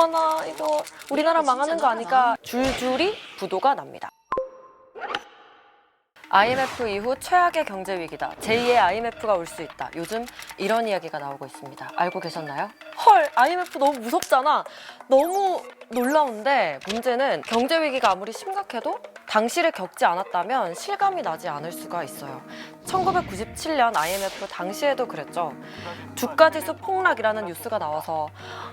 어머나 이거 우리나라 망하는 거 아니까 줄줄이 부도가 납니다. IMF 이후 최악의 경제 위기다. 제2의 IMF가 올 수 있다. 요즘 이런 이야기가 나오고 있습니다. 알고 계셨나요? 헐, IMF 너무 무섭잖아. 너무 놀라운데 문제는 경제 위기가 아무리 심각해도 당시를 겪지 않았다면 실감이 나지 않을 수가 있어요. 1997년 IMF 당시에도 그랬죠. 주가지수 폭락이라는 뉴스가 나와서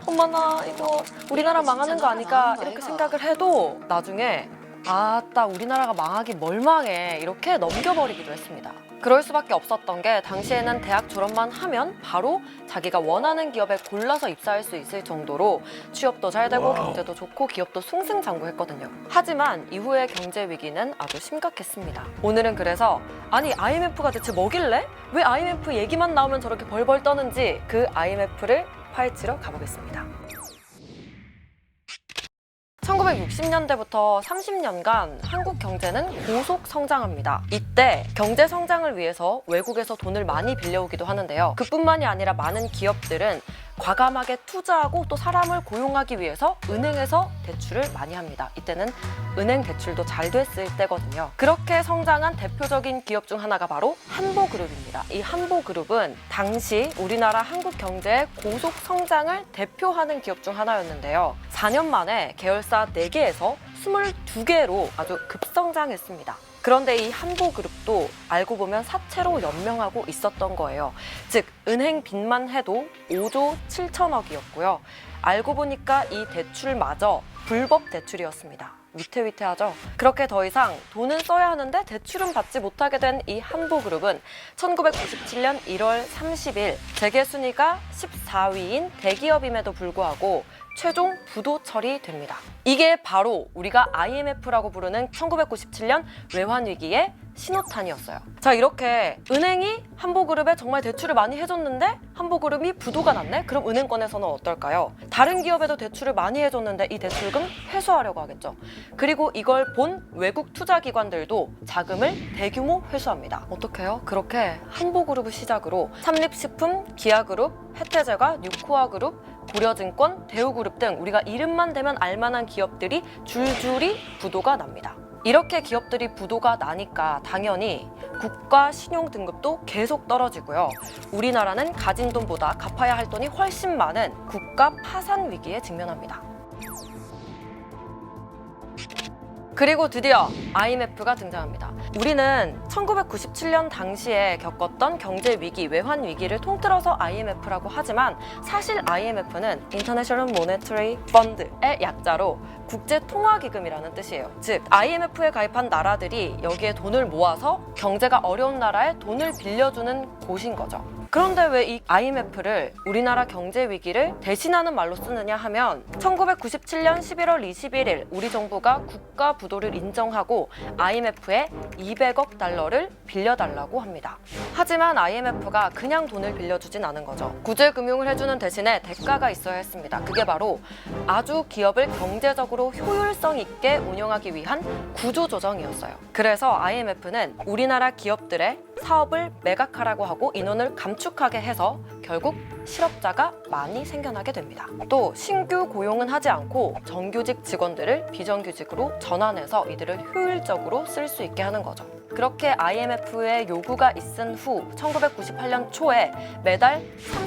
어머나 이거 우리나라 망하는 거 아니까 이렇게 생각을 해도 나중에 아따 우리나라가 망하기 뭘 망해 이렇게 넘겨버리기도 했습니다. 그럴 수밖에 없었던 게 당시에는 대학 졸업만 하면 바로 자기가 원하는 기업에 골라서 입사할 수 있을 정도로 취업도 잘 되고 경제도 좋고 기업도 승승장구했거든요. 하지만 이후의 경제 위기는 아주 심각했습니다. 오늘은 그래서 아니 IMF가 대체 뭐길래? 왜 IMF 얘기만 나오면 저렇게 벌벌 떠는지 그 IMF를 파헤치러 가보겠습니다. 1960년대부터 30년간 한국 경제는 고속 성장합니다. 이때 경제 성장을 위해서 외국에서 돈을 많이 빌려오기도 하는데요. 그뿐만이 아니라 많은 기업들은 과감하게 투자하고 또 사람을 고용하기 위해서 은행에서 대출을 많이 합니다. 이때는 은행 대출도 잘 됐을 때거든요. 그렇게 성장한 대표적인 기업 중 하나가 바로 한보그룹입니다. 이 한보그룹은 당시 우리나라 한국 경제의 고속 성장을 대표하는 기업 중 하나였는데요. 4년 만에 계열사 4개에서 22개로 아주 급성장했습니다. 그런데 이 한보그룹도 알고 보면 사채로 연명하고 있었던 거예요. 즉 은행 빚만 해도 5조 7천억이었고요. 알고 보니까 이 대출마저 불법 대출이었습니다. 위태위태하죠? 그렇게 더 이상 돈은 써야 하는데 대출은 받지 못하게 된 이 한보그룹은 1997년 1월 30일 재계 순위가 14위인 대기업임에도 불구하고 최종 부도 처리됩니다. 이게 바로 우리가 IMF라고 부르는 1997년 외환위기의 신호탄이었어요. 자, 이렇게 은행이 한보그룹에 정말 대출을 많이 해줬는데 한보그룹이 부도가 났네? 그럼 은행권에서는 어떨까요? 다른 기업에도 대출을 많이 해줬는데 이 대출금 회수하려고 하겠죠. 그리고 이걸 본 외국 투자기관들도 자금을 대규모 회수합니다. 어떻게 해요? 그렇게 한보그룹을 시작으로 삼립식품, 기아그룹, 혜태제과, 뉴코아그룹, 고려증권, 대우그룹 등 우리가 이름만 대면 알만한 기업들이 줄줄이 부도가 납니다. 이렇게 기업들이 부도가 나니까 당연히 국가 신용 등급도 계속 떨어지고요. 우리나라는 가진 돈보다 갚아야 할 돈이 훨씬 많은 국가 파산 위기에 직면합니다. 그리고 드디어 IMF가 등장합니다. 우리는 1997년 당시에 겪었던 경제 위기, 외환 위기를 통틀어서 IMF라고 하지만 사실 IMF는 International Monetary Fund의 약자로 국제통화기금이라는 뜻이에요. 즉 IMF에 가입한 나라들이 여기에 돈을 모아서 경제가 어려운 나라에 돈을 빌려주는 곳인 거죠. 그런데 왜 이 IMF를 우리나라 경제 위기를 대신하는 말로 쓰느냐 하면 1997년 11월 21일 우리 정부가 국가 부도를 인정하고 IMF에 200억 달러를 빌려달라고 합니다. 하지만 IMF가 그냥 돈을 빌려주진 않은 거죠. 구제금융을 해주는 대신에 대가가 있어야 했습니다. 그게 바로 아주 기업을 경제적으로 효율성 있게 운영하기 위한 구조조정이었어요. 그래서 IMF는 우리나라 기업들의 사업을 매각하라고 하고 인원을 감축하게 해서 결국 실업자가 많이 생겨나게 됩니다. 또 신규 고용은 하지 않고 정규직 직원들을 비정규직으로 전환해서 이들을 효율적으로 쓸 수 있게 하는 거죠. 그렇게 IMF의 요구가 있은 후 1998년 초에 매달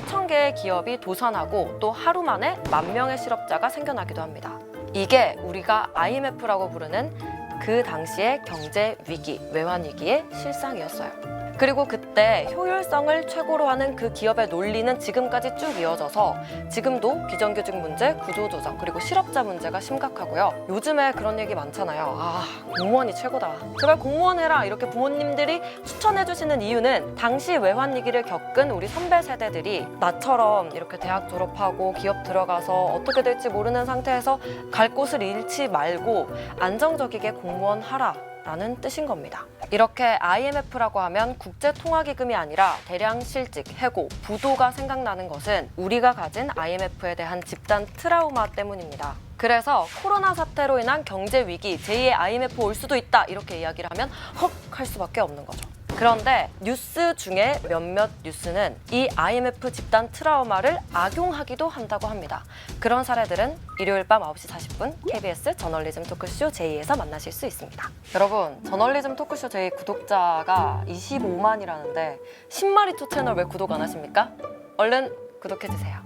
3,000개의 기업이 도산하고 또 하루 만에 10,000명의 실업자가 생겨나기도 합니다. 이게 우리가 IMF라고 부르는 그 당시의 경제 위기, 외환 위기의 실상이었어요. 그리고 그때 효율성을 최고로 하는 그 기업의 논리는 지금까지 쭉 이어져서 지금도 비정규직 문제, 구조조정, 그리고 실업자 문제가 심각하고요. 요즘에 그런 얘기 많잖아요. 아, 공무원이 최고다. 제발 공무원 해라. 이렇게 부모님들이 추천해주시는 이유는 당시 외환위기를 겪은 우리 선배 세대들이 나처럼 이렇게 대학 졸업하고 기업 들어가서 어떻게 될지 모르는 상태에서 갈 곳을 잃지 말고 안정적이게 공무원 하라. 라는 뜻인 겁니다. 이렇게 IMF라고 하면 국제통화기금이 아니라 대량 실직, 해고, 부도가 생각나는 것은 우리가 가진 IMF에 대한 집단 트라우마 때문입니다. 그래서 코로나 사태로 인한 경제 위기, 제2의 IMF 올 수도 있다 이렇게 이야기를 하면 헉 할 수밖에 없는 거죠. 그런데 뉴스 중에 몇몇 뉴스는 이 IMF 집단 트라우마를 악용하기도 한다고 합니다. 그런 사례들은 일요일 밤 9시 40분 KBS 저널리즘 토크쇼 J에서 만나실 수 있습니다. 여러분, 저널리즘 토크쇼 J 구독자가 25만이라는데 10마리 투 채널 왜 구독 안 하십니까? 얼른 구독해주세요.